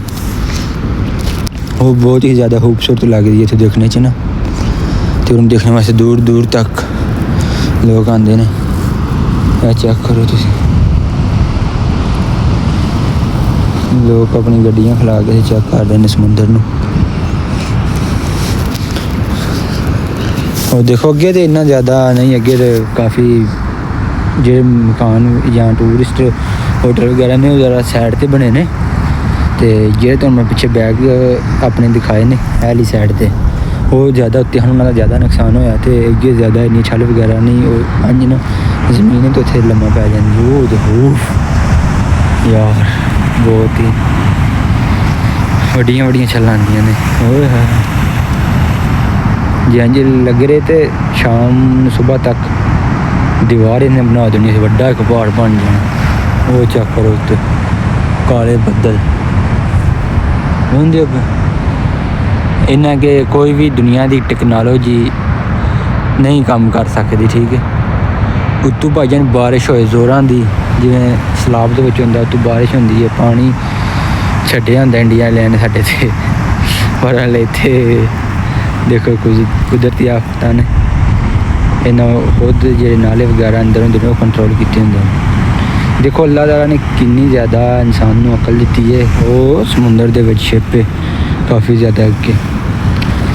वो बहुत ही ज़्यादा खूबसूरत लग रही है इतने देखने च ना तो उन्हें देखने वास्ते दूर दूर तक लोग आते हैं चेक करो तुसी लोग अपनी गड्डियां खिला के चेक कर रहे हैं समुंदर नूं और देखो अगे तो इन्ना ज़्यादा नहीं अगे तो काफ़ी जो मकान या टूरिस्ट होटल वगैरह ने ज़रा साइड ते बने ने तो जे तो मैं पिछे बैग अपने दिखाए ने हैली साइड ते वो ज़्यादा उत्ते उन्होंने का ज़्यादा नुकसान होया तो अगे ज़्यादा इन्नी छल वगैरह नहीं वो अंज ना जमीन तो उत्थे लम्मा पै जाती वो देखो यार बहुत ही वड्डियां वड्डियां छल्लां आंदियां ने ओए है जे इंज लग रहे तो शाम सुबह तक दीवार इन्हें बना देनी वड्डा एक पहाड़ बन जाना वो चेक करो उत्ते काले बदल होंदे इन्ना के कोई भी दुनिया की टेक्नोलॉजी नहीं काम कर सकती ठीक है उत्तों भाईजान बारिश होए जोरां दी जिवें सलाब दे विच हुंदा उत्तों बारिश हुंदी है पानी छड्डिया हुंदा इंडिया लैन साडे ते ਪਰ ਹਲੇ ਇੱਥੇ ਦੇਖੋ ਕੁਝ ਕੁਦਰਤੀ ਆਫਤਾਂ ਨੇ, ਇਹਨਾਂ ਖੁਦ ਜਿਹੜੇ ਨਾਲੇ ਵਗੈਰਾ ਅੰਦਰ ਹੁੰਦੇ ਨੇ ਉਹ ਕੰਟਰੋਲ ਕੀਤੇ ਹੁੰਦੇ ਨੇ। ਦੇਖੋ ਅੱਲਾਹ ਤਾਲਾ ਨੇ ਕਿੰਨੀ ਜ਼ਿਆਦਾ ਇਨਸਾਨ ਨੂੰ ਅਕਲ ਦਿੱਤੀ ਹੈ। ਉਹ ਸਮੁੰਦਰ ਦੇ ਵਿੱਚ ਸ਼ਿਪ ਹੈ ਕਾਫੀ ਜ਼ਿਆਦਾ ਅੱਗੇ,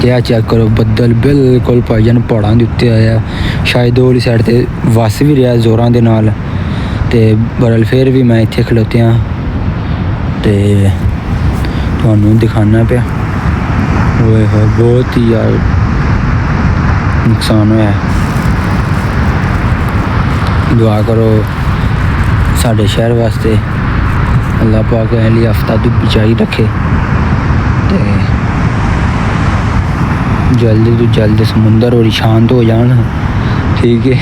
ਤੇ ਆ ਚੈੱਕ ਕਰੋ ਬੱਦਲ ਬਿਲਕੁਲ ਭਾਈਜਾਨ ਪਹਾੜਾਂ ਦੇ ਉੱਤੇ ਆਇਆ, ਸ਼ਾਇਦ ਉਹ ਵਾਲੀ ਸਾਈਡ 'ਤੇ ਵਸ ਵੀ ਰਿਹਾ ਜ਼ੋਰਾਂ ਦੇ ਨਾਲ। ਤੇ ਬਰਲ ਫਿਰ ਵੀ ਮੈਂ ਇੱਥੇ ਖਲੋਤਿਆਂ ਤੇ ਤੁਹਾਨੂੰ ਦਿਖਾਉਣਾ ਪਿਆ। ਓਏ ਹੋਏ ਬਹੁਤ ਹੀ ਯਾਰ ਨੁਕਸਾਨ ਹੋਇਆ। ਦੁਆ ਕਰੋ ਸਾਡੇ ਸ਼ਹਿਰ ਵਾਸਤੇ, ਅੱਲਾਹ ਪਾਕ ਅਹਿਲੀ ਹਫਤਾ ਦੀ ਬਚਾਈ ਰੱਖੇ ਤੇ ਜਲਦੀ ਤੋਂ ਜਲਦ ਸਮੁੰਦਰ और शांत हो जान, ठीक है।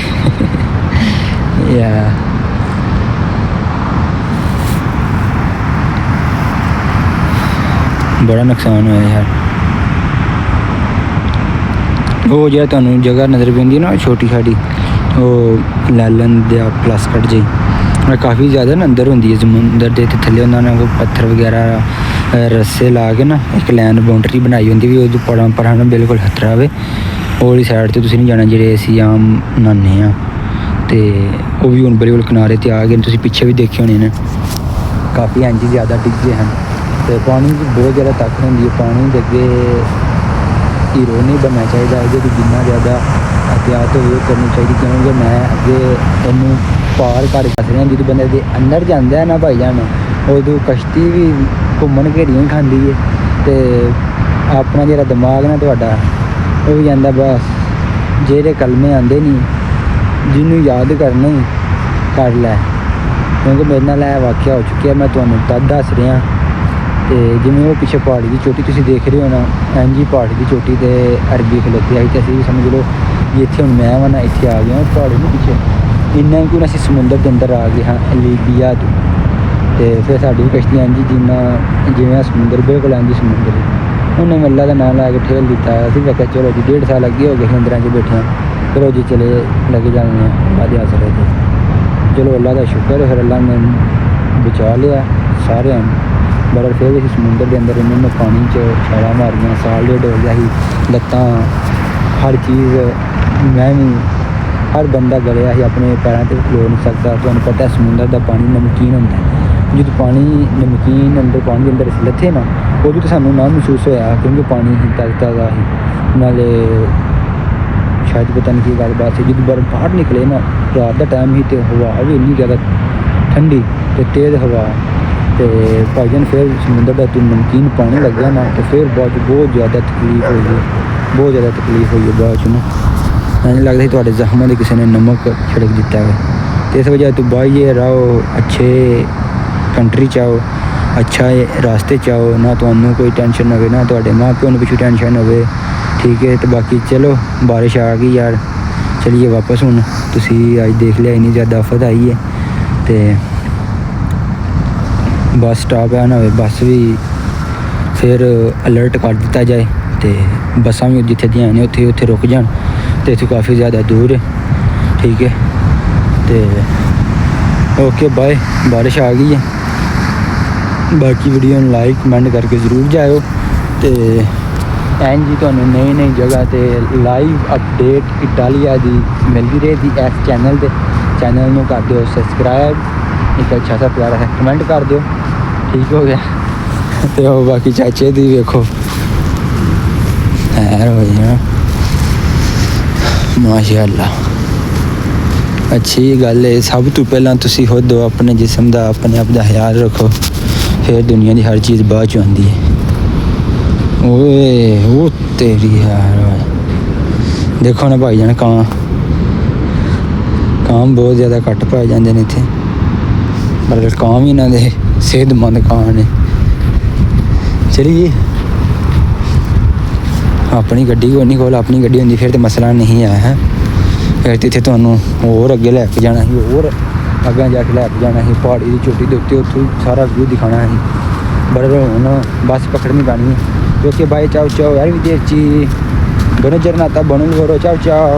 या बड़ा नुकसान होया यार। वो जो तुहानू जगह नज़र पैंदी ना छोटी साड़ी, वो लैलन दे प्लस कट जी काफ़ी ज़्यादा ना अंदर होंदी है समुंदर दे थल्ले उन्होंने कोई पत्थर वगैरह रस्से ला के ना एक लैन बाउंड्री बनाई होंदी भी वो पड़ा पर ना बिल्कुल खतरा होवे। वो वाली साइड ते तुसीं नहीं जाना जेह्ड़े असीं आम न्हाने आ, ते वो भी हुण बिल्कुल किनारे ते आ गए। तुसीं पिच्छे भी देखे होने ने काफ़ी इंज ज़्यादा डिग्गे हैं ते पानी की बहुत ज़्यादा ताकत होंदी है। पानी दे अगे हीरो नहीं बनना चाहिए, अगे तो जिन्ना ज़्यादा एहतियात हो करनी चाहिए, क्योंकि मैं अगे इनू पार कर रहा जो बंदे के अंदर जाता है ना भाईजान, उदों कश्ती भी घूमन घेरियां खाती है तो अपना जो दिमाग ना तो वो भी जाता बस जेह्ड़े कलमे आते नहीं जिन्हों याद करना ही कर लै, क्योंकि मेरे नाल वाकया हो चुका। मैं तुहानू तद दस रहा तो जिमें वो पिछे पहाड़ी की चोटी तुसीं देख रहे हो ना, इंजी पहाड़ी की चोटी तो अरबी खलोती आई तो असीं भी समझ लो इत्थे हुण मैं वा ना इत्थे आ गया पहाड़ी के पिछे इन्ना कि असीं समुंदर के अंदर आ गए हाँ लीबिया तो फिर साडी कश्ती इंजी जिन्ना जिवें समुंदर बिल्कुल इंजी समुंदर उन्हें अल्लाह का नाम ला के ठेल दिता। असीं आख्या चलो जी 1.5 साल अगे हो गए अंदर च बैठे चलो जी चले लगे जाने अल्लाह के आसरे थे। चलो अल्लाह का शुक्र है, फिर अल्लाह ने बचा लिया सारे बड़ा। फिर भी समुंदर के अंदर इन्होंने पानी च छाला मारियां, साल 1.5 हो गया ही, लत्तां हर चीज़ मैं भी हर बंदा गलिया ही अपने पैरों पर खलो नहीं सकता। तुहानू पता है समुंदर का पानी नमकीन होंदा है, जो पानी नमकीन अंदर पानी अंदर लथे ना उदों तो सानू ना महसूस होया, क्योंकि पानी ही ताज़ा ही नाले शायद पता नहीं की गलबात है। जो बाहर निकले ना रात का टाइम ही तो हवा भी इन्नी ज़्यादा ठंडी तो तेज़ हवा तो भाईजान फिर समुंदर का नमकीन पानी लग गया ना तो फिर बाद बहुत ज़्यादा तकलीफ हुई है, बहुत ज़्यादा तकलीफ हुई है। बाद ना मैंने लगता है थोड़े जख्मों में किसी ने नमक छिड़क दिता है, तो इस वजह तो बाइए रहो, अच्छे कंट्री चाहो, अच्छा रास्ते चाहो, ना तो कोई टेंशन हो, ना तो माँ प्यो ने पिछू टेंशन हो, ठीक है। तो बाकी चलो बारिश आ गई यार, चलिए वापस हूँ। तुसी अज देख लिया इन्नी ज़्यादा आफत आई है तो बस स्टॉप है ना बस भी फिर अलर्ट कर दिता जाए तो बसा भी जिथे दियाँ ने उत्थे उत्थे रुक जान, तो इतों काफ़ी ज़्यादा दूर है, ठीक है। तो ओके बाय, बारिश आ गई है। बाकी वीडियो में लाइक कमेंट करके ज़रूर जाओ तो एन जी तुहानू नई नई जगह तो लाइव अपडेट इटालिया की मिलती रहेगी इस चैनल पर। चैनल में कर दो सबसक्राइब, एक अच्छा सा प्यारा सा कमेंट कर दो, ठीक हो गया। तो बाकी चाचे दी वेखो हैर हो जाना माशाअल्लाह, अच्छी गल है। सब तो पहला तुसी खुद दो अपने जिस्म का अपने आप का ख्याल रखो, फिर दुनिया की हर चीज़ बाद च आती है। ओए वो तेरी यार देखो ना भाईजान काम बहुत ज़्यादा घट पाए जाते हैं इतने, पर काम ही इन्हों के सेहतमंद कान ने। चलिए अपनी गड्डी को नहीं खोल, अपनी गड्डी होंगी फिर तो मसला नहीं आया है, फिर तो इतने तुहानू होर अगे लैके जाना ही, होर अगर जाके लैके जाना ही पहाड़ी की चोटी के उत्ते, उत्थों सारा व्यू दिखाना ही। बड़े हूँ बस पकड़नी पैनी है, क्योंकि बाई चाओ चाओ यार विदेश ची बनो जरनाता बनो करो चाओ चाओ।